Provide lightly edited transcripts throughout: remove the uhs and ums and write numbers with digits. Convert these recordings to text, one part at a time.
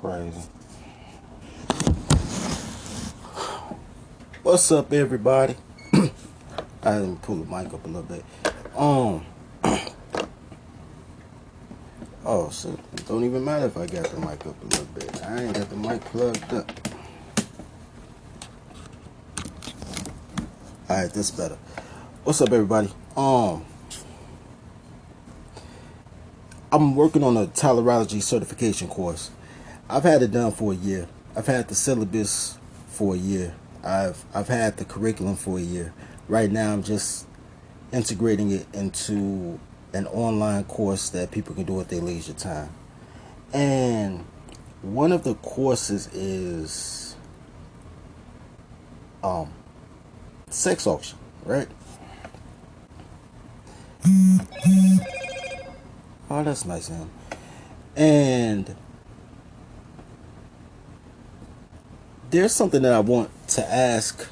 crazy. What's up, everybody? I didn't pull the mic up a little bit. Um. Oh shit! Don't even matter if I got the mic up a little bit. I ain't got the mic plugged up. All right, this better. What's up, everybody? I'm working on a tolerology certification course. I've had it done for a year. I've had the syllabus for a year. I've had the curriculum for a year. Right now, I'm just integrating it into an online course that people can do at their leisure time. And one of the courses is sex auction, right? Oh, that's nice of him. And there's something that I want to ask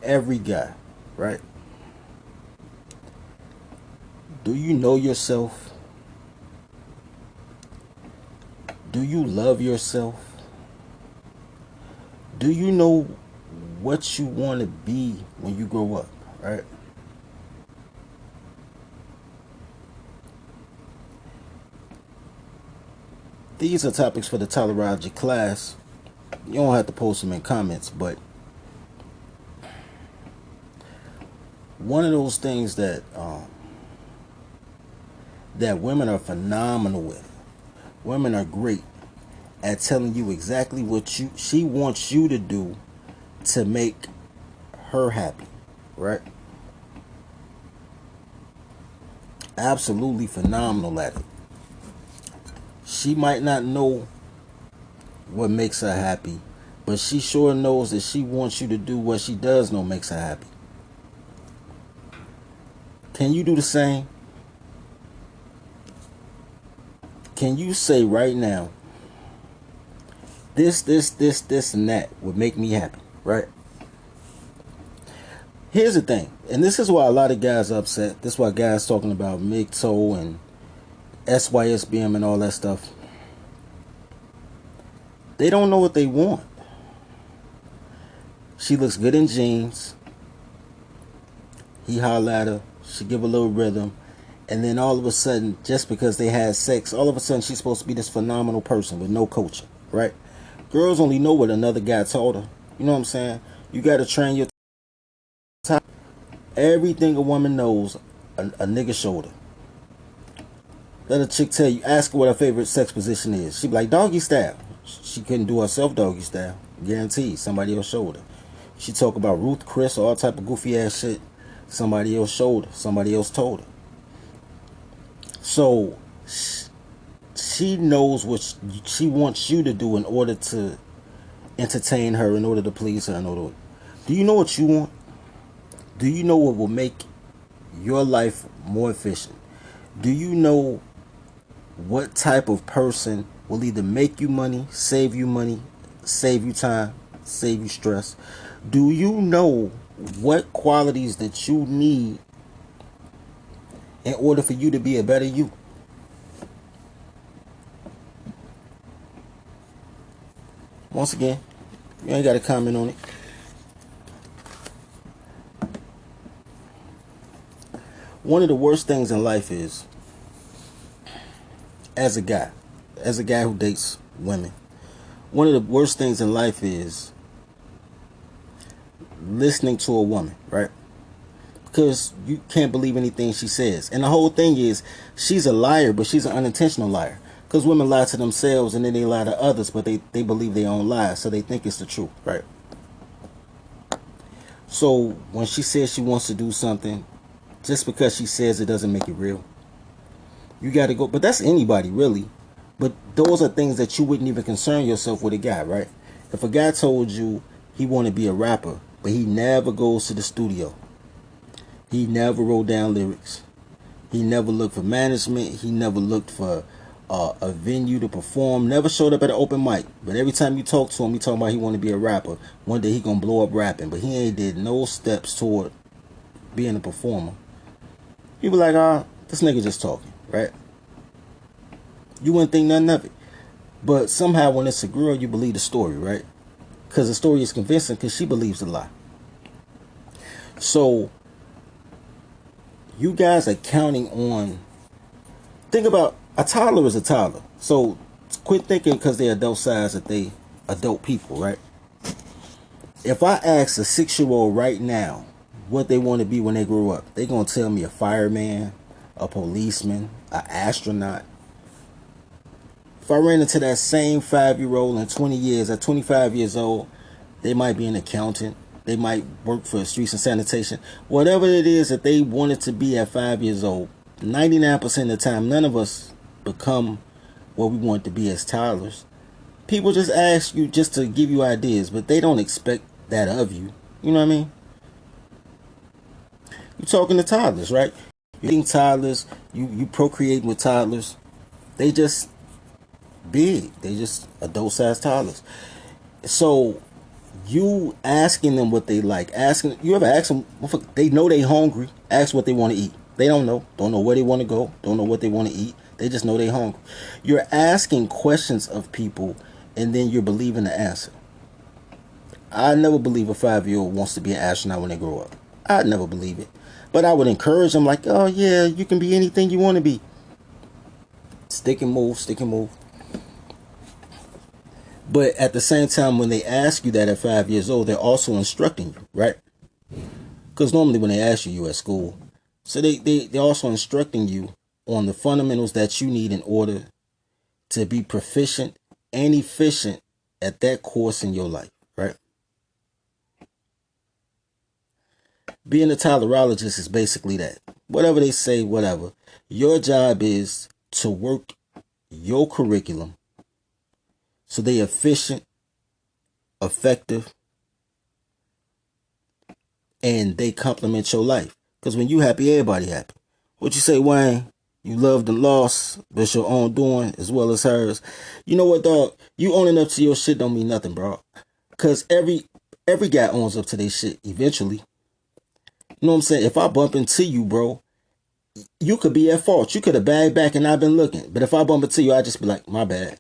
every guy, right? Do you know yourself? Do you love yourself? Do you know what you want to be when you grow up, right? These are topics for the tolerology class. You don't have to post them in comments, but one of those things that women are phenomenal with. Women are great at telling you exactly what she wants you to do to make her happy, right? Absolutely phenomenal at it. She might not know what makes her happy, but she sure knows that she wants you to do what she does know makes her happy. Can you do the same? Can you say right now, this, and that would make me happy, right? Here's the thing, and this is why a lot of guys are upset. This is why guys talking about MGTOW and SYSBM and all that stuff. They don't know what they want. She looks good in jeans. He holler at her. She give a little rhythm. And then all of a sudden, just because they had sex, all of a sudden she's supposed to be this phenomenal person with no coaching, right? Girls only know what another guy told her. You know what I'm saying? You got to train your time. Everything a woman knows, a nigga showed her. Let a chick tell you, ask her what her favorite sex position is. She be like, doggy style. She couldn't do herself doggy style. Guaranteed. Somebody else showed her. She talk about Ruth Chris, all type of goofy ass shit. Somebody else showed her. Somebody else told her. So she knows what she wants you to do in order to entertain her, in order to please her. Do you know what you want? Do you know what will make your life more efficient? Do you know what type of person will either make you money, save you time, save you stress? Do you know what qualities that you need in order for you to be a better you? Once again, you ain't got to comment on it. One of the worst things in life is, as a guy who dates women, one of the worst things in life is listening to a woman, right? Because you can't believe anything she says. And the whole thing is, she's a liar, but she's an unintentional liar. Because women lie to themselves and then they lie to others, but they believe their own lies, so they think it's the truth, right? So when she says she wants to do something, just because she says it doesn't make it real. You got to go, but that's anybody really. But those are things that you wouldn't even concern yourself with a guy, right? If a guy told you he want to be a rapper, but he never goes to the studio, he never wrote down lyrics, he never looked for management, he never looked for a venue to perform, never showed up at an open mic, but every time you talk to him, he talking about he want to be a rapper. One day he gonna blow up rapping, but he ain't did no steps toward being a performer. You be like, this nigga just talking, right? You wouldn't think nothing of it. But somehow when it's a girl, you believe the story, right? Because the story is convincing because she believes the lie. So you guys are counting on. Think about a toddler is a toddler. So quit thinking because they're adult size that they adult people, right? If I ask a 6-year-old right now what they want to be when they grow up, they're gonna tell me a fireman, a policeman, an astronaut. If I ran into that same 5-year-old in 20 years, at 25 years old, they might be an accountant. They might work for streets and sanitation. Whatever it is that they wanted to be at 5 years old, 99% of the time, none of us become what we want to be as toddlers. People just ask you just to give you ideas, but they don't expect that of you. You know what I mean? You're talking to toddlers, right? You're eating toddlers. You procreate with toddlers. They just big. They just adult-sized toddlers. So you asking them what they like. Asking you ever ask them? They know they hungry. Ask what they want to eat. They don't know. Don't know where they want to go. Don't know what they want to eat. They just know they hungry. You're asking questions of people, and then you're believing the answer. I never believe a 5-year-old wants to be an astronaut when they grow up. I'd never believe it. But I would encourage them like, oh yeah, you can be anything you want to be. Stick and move, stick and move. But at the same time, when they ask you that at 5 years old, they're also instructing you, right? Because normally when they ask you, you at school. So they're also instructing you on the fundamentals that you need in order to be proficient and efficient at that course in your life, right? Being a tolerologist is basically that. Whatever they say, whatever. Your job is to work your curriculum so they're efficient, effective, and they complement your life. Because when you happy, everybody happy. What you say, Wayne? You loved and lost, but it's your own doing as well as hers. You know what, dog? You owning up to your shit don't mean nothing, bro. Because every guy owns up to their shit eventually. You know what I'm saying? If I bump into you, bro, you could be at fault. You could have bagged back and I've been looking. But if I bump into you, I just be like, my bad.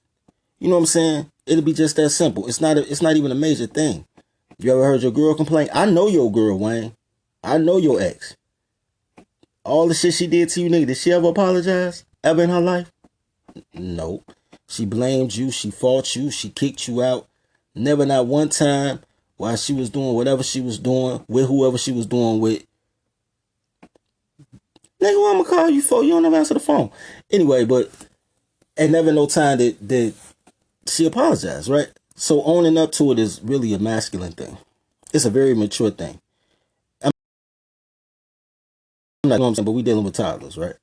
You know what I'm saying? It'll be just that simple. It's not even a major thing. You ever heard your girl complain? I know your girl, Wayne. I know your ex. All the shit she did to you, nigga, did she ever apologize? Ever in her life? No. She blamed you. She fought you. She kicked you out. Never not one time while she was doing whatever she was doing with whoever she was doing with. Nigga, what I'm gonna call you for? You don't ever answer the phone. Anyway, but and never no time that she apologized, right? So owning up to it is really a masculine thing. It's a very mature thing. I'm not, you know what I'm saying, but we dealing with toddlers, right?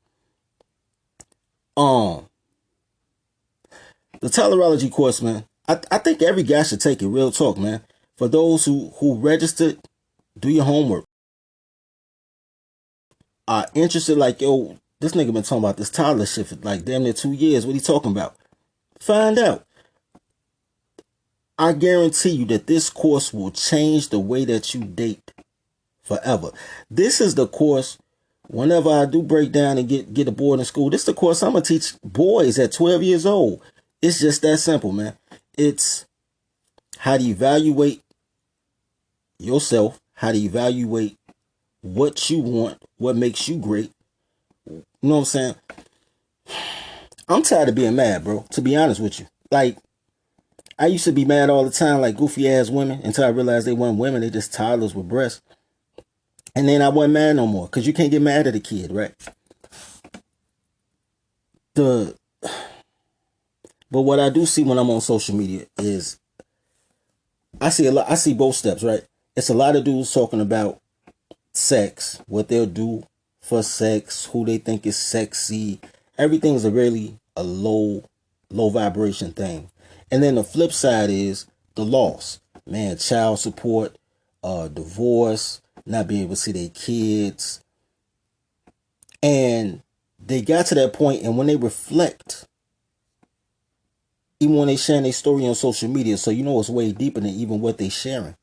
Um, the tolerology course, man. I think every guy should take it. Real talk, man. For those who registered, do your homework. Are interested, like, yo, this nigga been talking about this toddler shit for like damn near 2 years. What he talking about? Find out. I guarantee you that this course will change the way that you date forever. This is the course. Whenever I do break down and get a board in school, this is the course I'm gonna teach boys at 12 years old. It's just that simple, man. It's how to evaluate yourself, how to evaluate what you want, what makes you great. You know what I'm saying? I'm tired of being mad, bro, to be honest with you. Like, I used to be mad all the time, like goofy ass women, until I realized they weren't women, they just toddlers with breasts. And then I wasn't mad no more, because you can't get mad at a kid, right? The But what I do see when I'm on social media is I see a lot. I see both steps, right? It's a lot of dudes talking about sex, what they'll do for sex, who they think is sexy. Everything's a low vibration thing. And then the flip side is the loss. Man, child support, divorce, not being able to see their kids. And they got to that point, and when they reflect, even when they sharing their story on social media, so you know it's way deeper than even what they sharing.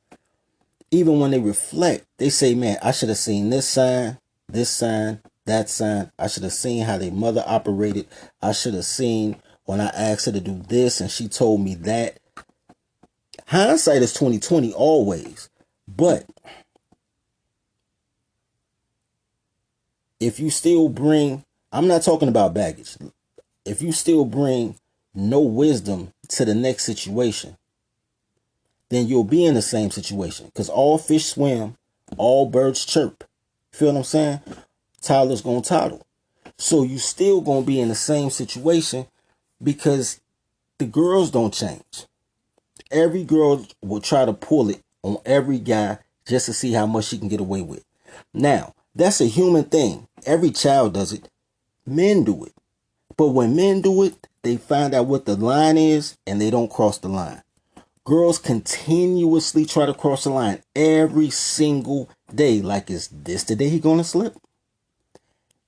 Even when they reflect, they say, man, I should have seen this sign, that sign. I should have seen how their mother operated. I should have seen, when I asked her to do this and she told me that. Hindsight is 2020 always. But if you still bring, I'm not talking about baggage. If you still bring no wisdom to the next situation, then you'll be in the same situation. Because all fish swim, all birds chirp. Feel what I'm saying? Tyler's gonna toddle. So you still gonna be in the same situation because the girls don't change. Every girl will try to pull it on every guy just to see how much she can get away with. Now, that's a human thing. Every child does it. Men do it. But when men do it, they find out what the line is and they don't cross the line. Girls continuously try to cross the line every single day. Like, is this the day he gonna slip?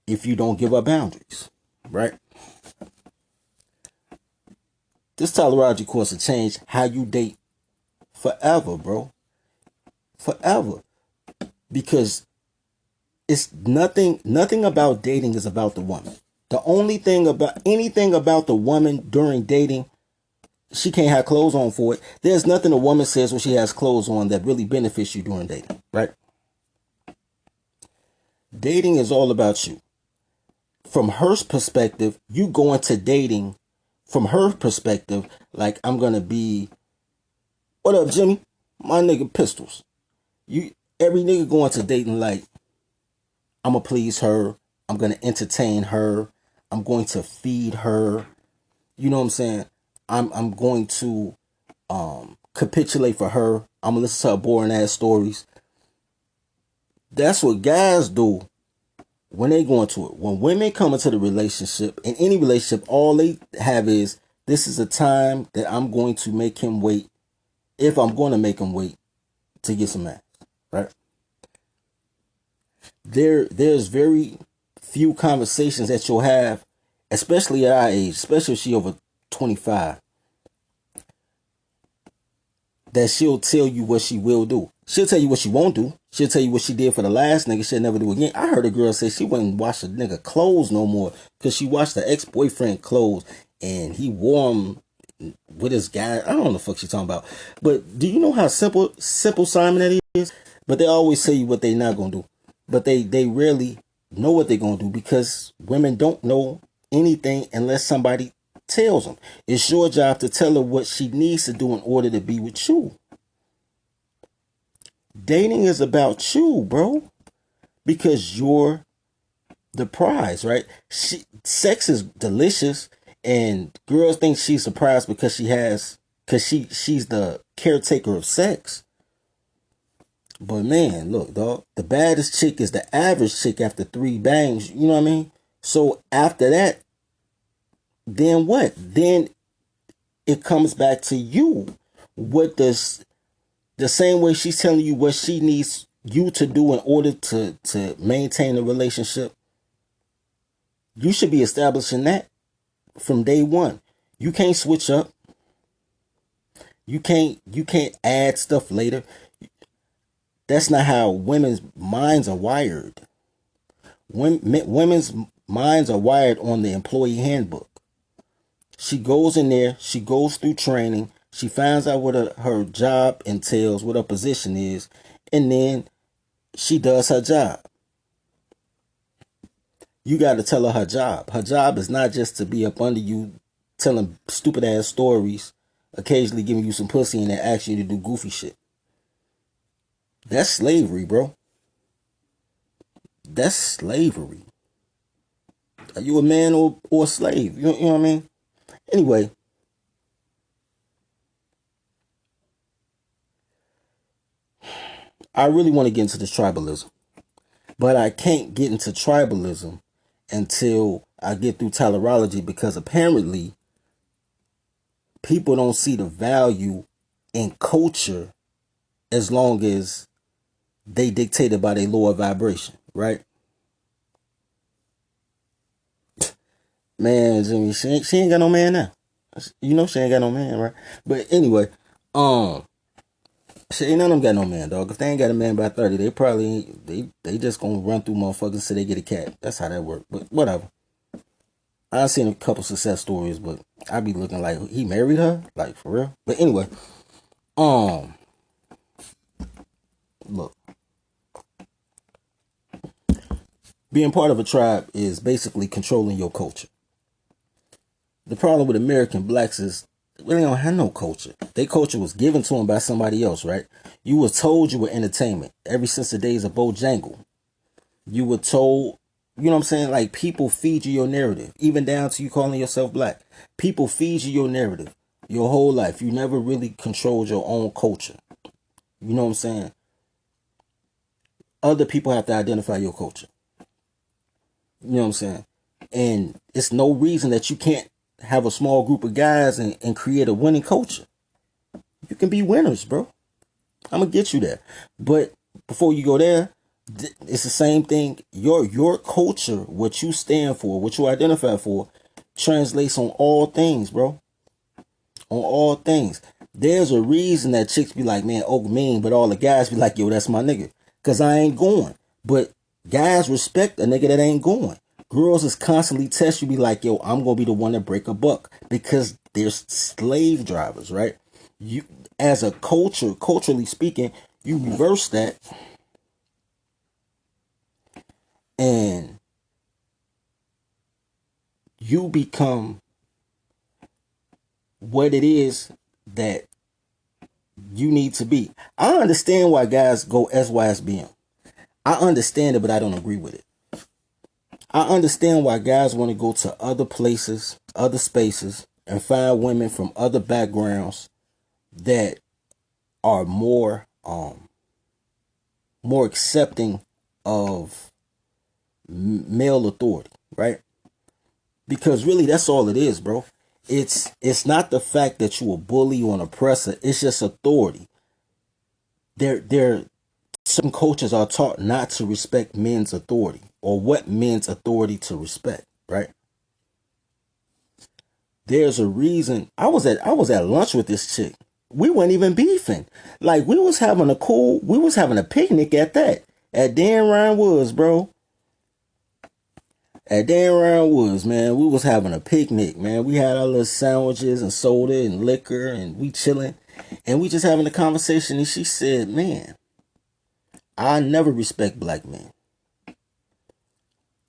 If you don't give up boundaries, right? This tolerology course will change how you date forever, bro. Forever. Because it's nothing about dating is about the woman. The only thing about anything about the woman during dating, she can't have clothes on for it. There's nothing a woman says when she has clothes on that really benefits you during dating, right? Dating is all about you. From her perspective, you go into dating from her perspective, like, I'm gonna be, what up, Jimmy? My nigga Pistols. Every nigga going to dating like, I'm gonna please her, I'm gonna entertain her, I'm going to feed her. You know what I'm saying? I'm going to capitulate for her. I'm gonna listen to her boring ass stories. That's what guys do when they go into it. When women come into the relationship, in any relationship, all they have is, this is a time that I'm going to make him wait, if I'm going to make him wait to get some ass, right? There's very few conversations that you'll have, especially at our age, especially if she over 25, that she'll tell you what she will do. She'll tell you what she won't do. She'll tell you what she did for the last nigga she'll never do again. I heard a girl say she wouldn't wash a nigga clothes no more because she washed her ex-boyfriend clothes and he wore them with his guy. I don't know the fuck she talking about. But do you know how simple Simon that is? But they always tell you what they not gonna do. But they rarely know what they're gonna do because women don't know anything unless somebody tells them. It's your job to tell her what she needs to do in order to be with you. Dating is about you, bro, because you're the prize, right? Sex is delicious, and girls think she's surprised because she's the caretaker of sex. But man, look, dog, the baddest chick is the average chick after 3 bangs. You know what I mean? So after that, then what? Then it comes back to you. What does the same way she's telling you what she needs you to do in order to maintain a relationship? You should be establishing that from day one. You can't switch up. You can't add stuff later. That's not how women's minds are wired. Women's minds are wired on the employee handbook. She goes in there, she goes through training, she finds out what her job entails, what her position is, and then she does her job. You got to tell her job. Her job is not just to be up under you telling stupid ass stories, occasionally giving you some pussy and then asking you to do goofy shit. That's slavery, bro. That's slavery. Are you a man or a slave? You know what I mean? Anyway, I really want to get into this tribalism, but I can't get into tribalism until I get through tolerology because apparently people don't see the value in culture as long as they dictated by their lower vibration, right? Man, Jimmy, she ain't got no man now. You know she ain't got no man, right? But anyway, she ain't none of them got no man, dog. If they ain't got a man by 30, they probably they just gonna run through motherfuckers till they get a cat. That's how that work. But whatever. I've seen a couple success stories, but I be looking like he married her, like for real. But anyway, um, look, being part of a tribe is basically controlling your culture. The problem with American blacks is they don't have no culture. Their culture was given to them by somebody else, right? You were told you were entertainment ever since the days of Bojangle. You were told, you know what I'm saying? Like people feed you your narrative, even down to you calling yourself black. People feed you your narrative your whole life. You never really controlled your own culture. You know what I'm saying? Other people have to identify your culture. You know what I'm saying? And it's no reason that you can't have a small group of guys and create a winning culture. You can be winners, bro. I'm gonna get you there. But before you go there, it's the same thing. Your culture, what you stand for, what you identify for, translates on all things, bro. On all things. There's a reason that chicks be like, man, Oak mean, but all the guys be like, yo, that's my nigga. Cause I ain't going. But guys respect a nigga that ain't going. Girls is constantly test you, be like, yo, I'm gonna be the one that break a buck. Because they're slave drivers, right? You as a culture, culturally speaking, you reverse that and you become what it is that you need to be. I understand why guys go SYSBM. I understand it, but I don't agree with it. I understand why guys want to go to other places, other spaces, and find women from other backgrounds that are more accepting of male authority, right? Because really that's all it is, bro. It's not the fact that you a bully or an oppressor, it's just authority. There certain cultures are taught not to respect men's authority or what men's authority to respect, right? There's a reason. I was at lunch with this chick. We weren't even beefing. Like we was having a picnic at that. At Dan Ryan Woods, bro. At Dan Ryan Woods, man, we was having a picnic, man. We had our little sandwiches and soda and liquor and we chilling. And we just having a conversation and she said, man, I never respect black men.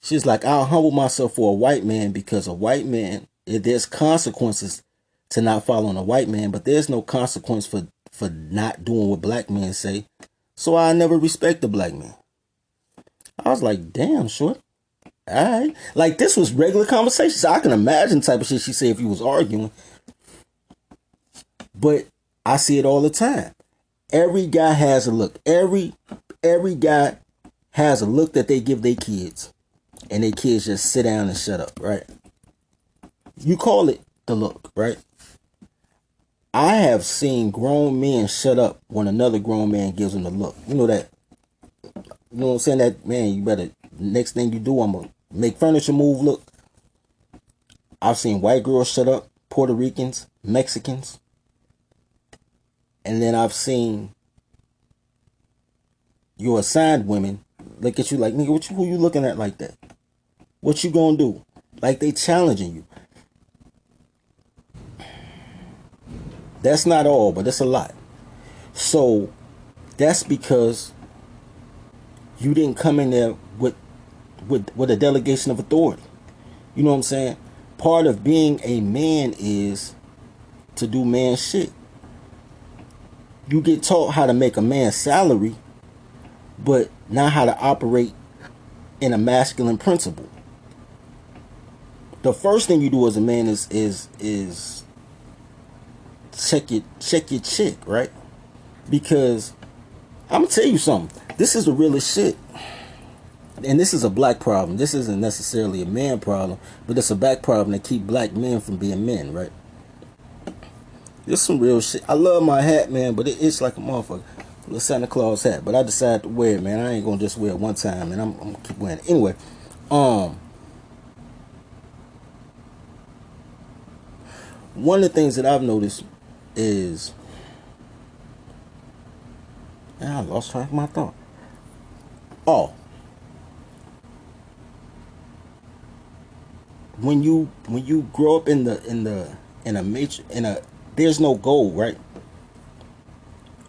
She's like, I'll humble myself for a white man because a white man, there's consequences to not following a white man, but there's no consequence for not doing what black men say. So I never respect a black man. I was like, damn, short. All right. Like this was regular conversation. So I can imagine the type of shit she said if you was arguing. But I see it all the time. Every guy has a look. Every guy has a look that they give their kids. And their kids just sit down and shut up, right? You call it the look, right? I have seen grown men shut up when another grown man gives them the look. You know that. You know what I'm saying? That man, you better next thing you do, I'm gonna make furniture move. Look, I've seen white girls shut up, Puerto Ricans, Mexicans, and then I've seen your assigned women look at you like, nigga, who you looking at like that? What you gonna do? Like they challenging you. That's not all, but it's a lot. So that's because you didn't come in there with a delegation of authority. You know what I'm saying? Part of being a man is to do man shit. You get taught how to make a man's salary, but not how to operate in a masculine principle. The first thing you do as a man is check your chick, right? Because I'm gonna tell you something. This is the realest shit. And this is a black problem. This isn't necessarily a man problem, but it's a black problem that keep black men from being men, right? This some real shit. I love my hat, man, but it's like a motherfucker. The Santa Claus hat, but I decided to wear it, man. I ain't gonna just wear it one time, and I'm gonna keep wearing it. Anyway, one of the things that I've noticed is, I lost track of my thought. Oh, when you grow up in a major in a there's no goal, right?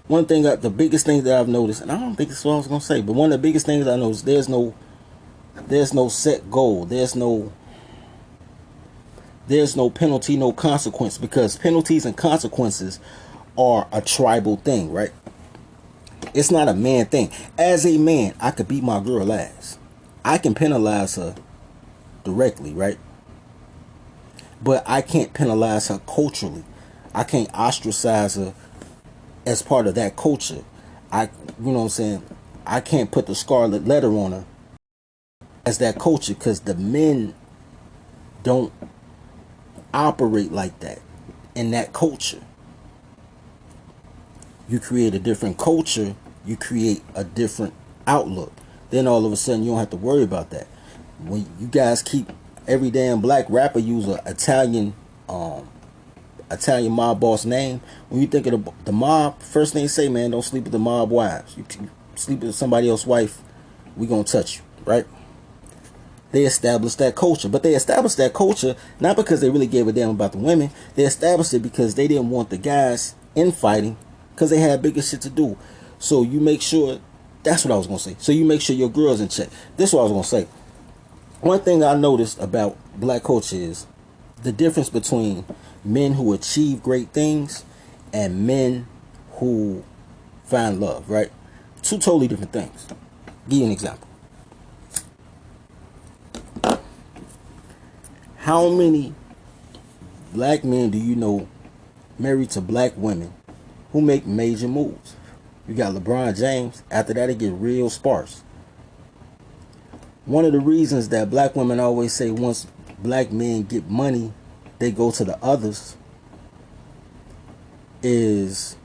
One thing the biggest thing that I've noticed, and I don't think this is what I was gonna say, but one of the biggest things I noticed, there's no set goal. There's no penalty, no consequence, because penalties and consequences are a tribal thing, right? It's not a man thing. As a man, I could beat my girl ass. I can penalize her directly, right? But I can't penalize her culturally. I can't ostracize her as part of that culture. You know what I'm saying? I can't put the scarlet letter on her as that culture, because the men don't operate like that in that culture. You create a different culture, you create a different outlook. Then all of a sudden you don't have to worry about that. When you guys keep every damn black rapper use a Italian mob boss name, when you think of the mob, first thing they say, man, don't sleep with the mob wives. You sleep with somebody else's wife, we gonna touch you, right? They established that culture. But they established that culture not because they really gave a damn about the women. They established it because they didn't want the guys infighting, because they had bigger shit to do. So you make sure, that's what I was going to say. So you make sure your girl's in check. This is what I was going to say. One thing I noticed about black culture is the difference between men who achieve great things and men who find love, right? Two totally different things. Give you an example. How many black men do you know married to black women who make major moves? You got LeBron James. After that, it get real sparse. One of the reasons that black women always say once black men get money, they go to the others is,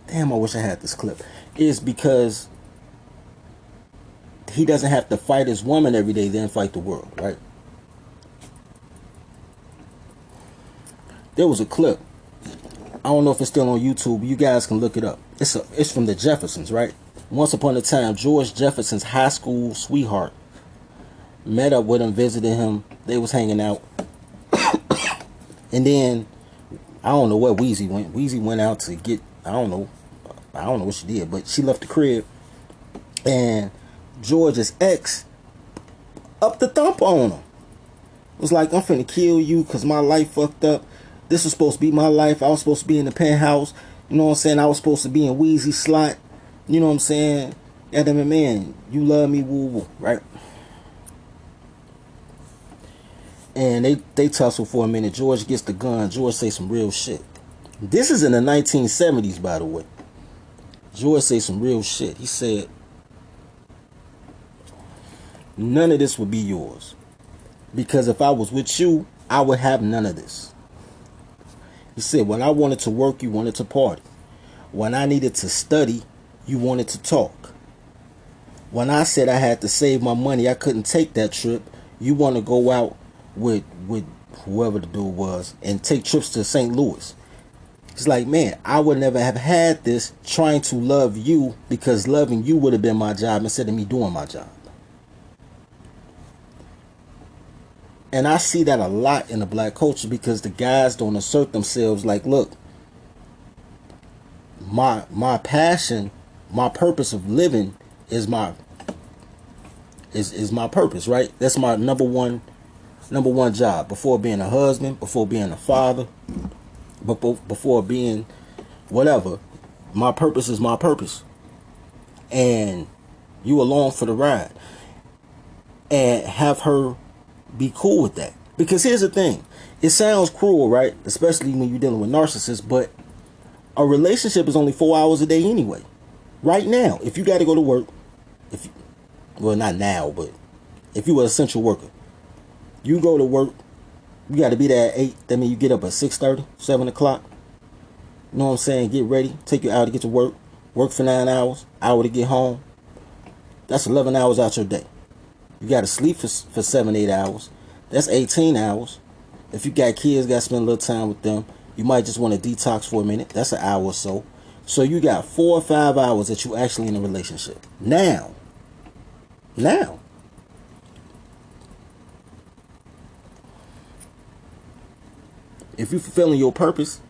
damn, I wish I had this clip, is because he doesn't have to fight his woman every day, then fight the world, right? There was a clip. I don't know if it's still on YouTube, but you guys can look it up. It's from the Jeffersons, right? Once upon a time, George Jefferson's high school sweetheart met up with him, visited him. They was hanging out. And then, I don't know where Weezy went. Weezy went out to get, I don't know what she did, but she left the crib. And George's ex upped the thump on him. Was like, I'm finna kill you because my life fucked up. This was supposed to be my life. I was supposed to be in the penthouse. You know what I'm saying? I was supposed to be in Weezy's slot. You know what I'm saying? And then, man, you love me, woo woo, right? And they tussle for a minute. George gets the gun. George say some real shit. This is in the 1970s, by the way. George say some real shit. He said, none of this would be yours. Because if I was with you, I would have none of this. He said, when I wanted to work, you wanted to party. When I needed to study, you wanted to talk. When I said I had to save my money, I couldn't take that trip, you want to go out with whoever the dude was and take trips to St. Louis. It's like, man, I would never have had this trying to love you, because loving you would have been my job instead of me doing my job. And I see that a lot in the black culture, because the guys don't assert themselves like, look, my passion, my purpose of living is my purpose, right? That's my number one job, before being a husband, before being a father, before being whatever. My purpose is my purpose. And you along for the ride. And have her be cool with that. Because here's the thing. It sounds cruel, right? Especially when you're dealing with narcissists, but a relationship is only 4 hours a day anyway. Right now, if you got to go to work, well, not now, but if you were an essential worker, you go to work, you got to be there at 8. That means you get up at 6:30, 7 o'clock. You know what I'm saying? Get ready. Take you out to get to work. Work for 9 hours. Hour to get home. That's 11 hours out your day. You got to sleep for 7, 8 hours. That's 18 hours. If you got kids, got to spend a little time with them. You might just want to detox for a minute. That's an hour or so. So you got 4 or 5 hours that you actually in a relationship. Now, If you're fulfilling your purpose,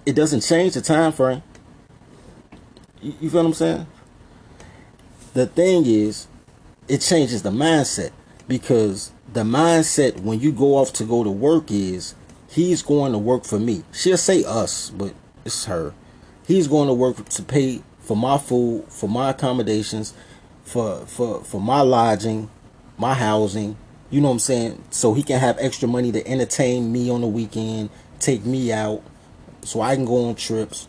it doesn't change the time frame. You feel what I'm saying? The thing is, it changes the mindset, because the mindset when you go off to go to work is, he's going to work for me. She'll say us, but it's her. He's going to work to pay for my food, for my accommodations, for my lodging, my housing. You know what I'm saying? So he can have extra money to entertain me on the weekend, take me out, so I can go on trips.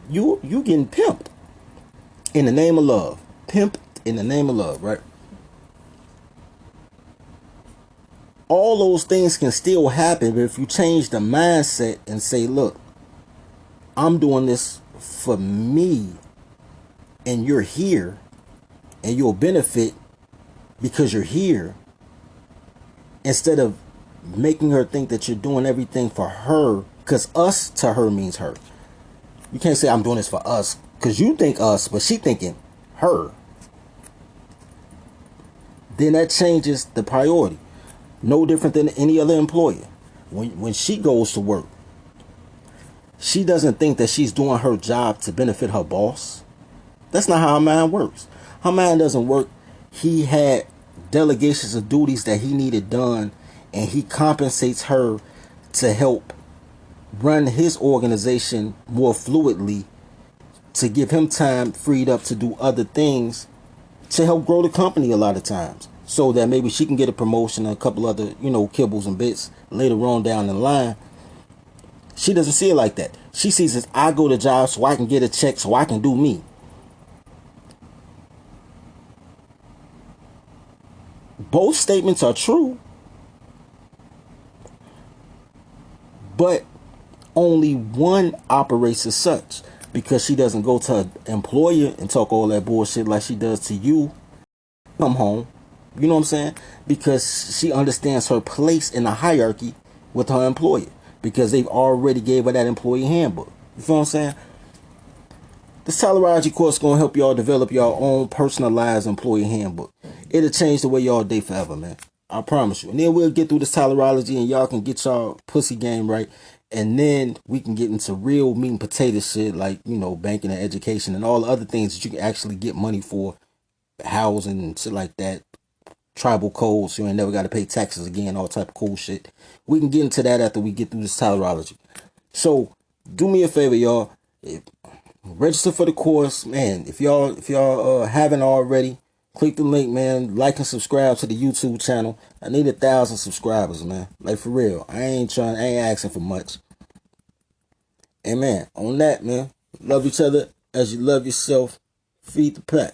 You getting pimped in the name of love. Pimped in the name of love, right? All those things can still happen, but if you change the mindset and say, look, I'm doing this for me, and you're here, and you'll benefit because you're here, instead of making her think that you're doing everything for her, because us to her means her. You can't say I'm doing this for us, because you think us, but she thinking her. Then that changes the priority. No different than any other employer. When she goes to work, she doesn't think that she's doing her job to benefit her boss. That's not how her mind works. Her mind doesn't work. He had delegations of duties that he needed done, and he compensates her to help run his organization more fluidly, to give him time freed up to do other things, to help grow the company a lot of times, so that maybe she can get a promotion and a couple other, kibbles and bits later on down the line. She doesn't see it like that. She sees it, I go to job so I can get a check, so I can do me. Both statements are true, but only one operates as such, because she doesn't go to her employer and talk all that bullshit like she does to you. Come home. You know what I'm saying? Because she understands her place in the hierarchy with her employer, because they've already gave her that employee handbook. You feel what I'm saying? This Tolerology course is going to help y'all develop your own personalized employee handbook. It'll change the way y'all date forever, man. I promise you. And then we'll get through this Tolerology and y'all can get y'all pussy game right. And then we can get into real meat and potato shit like, banking and education and all the other things that you can actually get money for, housing and shit like that. Tribal codes, so you ain't never got to pay taxes again, all type of cool shit. We can get into that after we get through this Tolerology. So, do me a favor, y'all. Register for the course, man. If y'all haven't already, click the link, man. Like and subscribe to the YouTube channel. I need 1,000 subscribers, man. Like, for real. I ain't asking for much. And man, on that, man, love each other as you love yourself. Feed the pack.